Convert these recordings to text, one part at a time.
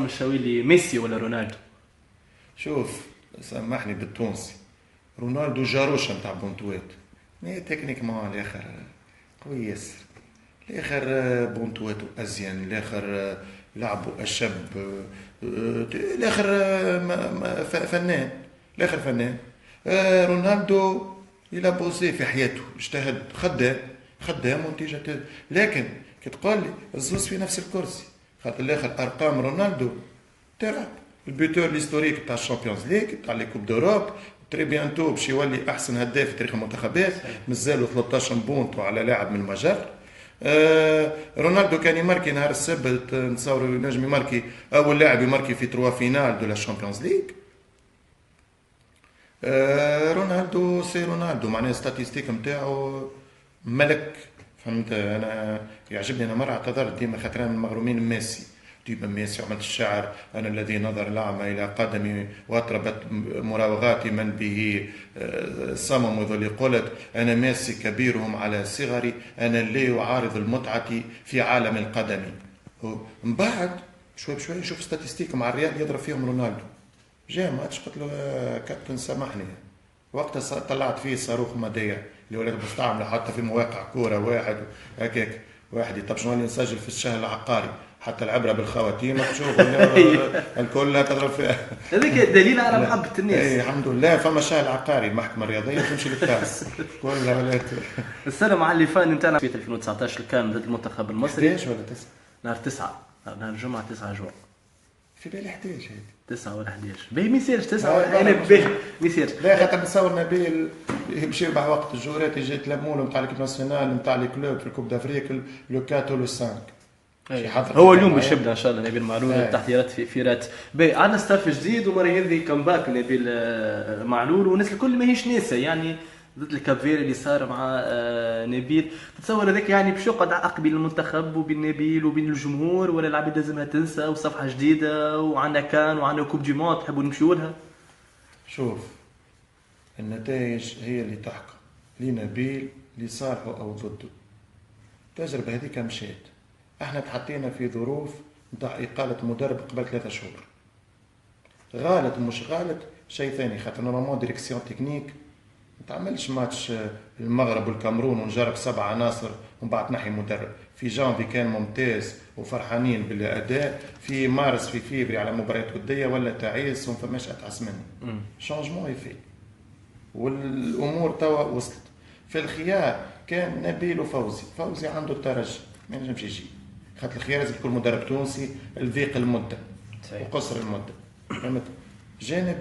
عصام الشاويلي ميسي ولا رونالدو؟ شوف، سامحني بالتونسي، رونالدو جاروشة نتاع بونتوات. مي تكنيك ما الاخر قوي ياسر. الاخر بونتواتو ازين، الاخر لعبه اشب، الاخر فنان، الاخر فنان. رونالدو الى بوزي في حياته، اجتهد، خدام وانتاج. لكن كي تقول لي الزوز في نفس الكرسي، خاطر الاخر ارقام رونالدو تلعب البيتور الهستوريك تاع الشامبيونز ليغ تاع لي كوب دوروب، تري بيانتو باش يولي احسن هداف في تاريخ المنتخبات، مازالوا 13 بونتو على لاعب من المجر. رونالدو كان يماركي نهار السبت، نتصور ينجم يماركي اول لاعب يماركي في 3 فينال دو لا شامبيونز ليغ. رونالدو سي رونالدو، معناها ستاتيستيك نتاعو ملك. فهمت؟ انا يعجبني، انا مره اعتذرت ديما خاطر انا المغرومين ميسي، ديما ميسي. عملت الشعر: انا الذي نظر الاعمى الى قدمي واطربت مراوغاتي من به صمم، وذلي قلت انا ميسي كبيرهم على صغري، انا اللي اعارض المتعه في عالم القدم. من بعد شوي بشوي نشوف ستاتيستيك مع الريال يضرب فيهم رونالدو. جاء ماتش قلت له كابتن سامحني، وقتها طلعت فيه صاروخ مدير اللي ولات مستعمله حتى في مواقع كوره واحد هكاك، واحد يطب اللي نسجل في الشهر العقاري، حتى العبره بالخواتيم تشوف الكل تضرب فيها. هذاك دليل على محبه الناس. اي الحمد لله، فما شهر عقاري، المحكمه الرياضيه تمشي للكاس كلها ولات. السنه مع اللي فان نتاعنا في 2019 كان ضد المنتخب المصري. 11 ولا 9؟ نهار 9، نهار الجمعه 9 جوع. في بالي 11 هذه 9 ولا 11 باهي ما يصيرش 9 ولا انا باهي ما يصيرش. لا خاطر نتصور نبيل يمشي يربح وقت الجورات، يجي يتلموا له نتاع ليكيب ناسيونال نتاع لي كلوب في الكوب دافريك لو 4 ولو 5. هو اليوم باش يبدا ان شاء الله نبيل معلول التحضيرات في رات. باهي عندنا ستاف جديد ومره هذه كمباك نبيل معلول، والناس الكل ماهيش ناسه يعني ضد الكافير اللي صار مع نبيل. تتصور هذاك يعني باش يقعد عقب بين المنتخب وبين نبيل وبين الجمهور، ولا العباد لازمها تنسى وصفحه جديده وعندنا كان وعندنا كوب دي مون تحبوا نمشيو لها؟ شوف، النتائج هي اللي تحكم لنبيل لصالحه او ضده. التجربه هذيك مشات، احنا تحطينا في ظروف نتاع اقاله مدرب قبل 3 شهور. غالط مش غالط شيء ثاني، خاطر نورمالمون ديريكسيون تكنيك ما تعملش ماتش المغرب والكامرون ونجرب 7 عناصر ومن بعد تنحي مدرب. في جانفي كان ممتاز وفرحانين بالاداء، في مارس في فيفري على مباريات وديه ولا تعيس وما فماش اتعس منه. شانجمون يفي والامور توا وصلت. في الخيار كان نبيل وفوزي، فوزي عنده الترجي ما ينجمش يجي، خاطر الخيار لازم يكون مدرب تونسي لضيق المده وقصر المده. فهمت؟ جا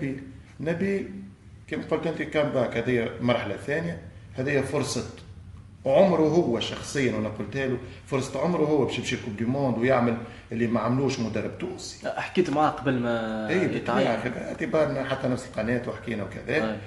نبيل كما قلت انت كان باك، هذه مرحله ثانيه، هذه فرصه عمره هو شخصيا، وانا قلتها له فرصه عمره هو باش يمشي الكوب دي موند ويعمل اللي ما عملوش مدرب تونسي. حكيت معاه قبل ما يتعين، اعتبارنا حتى نفس القناه وحكينا وكذا.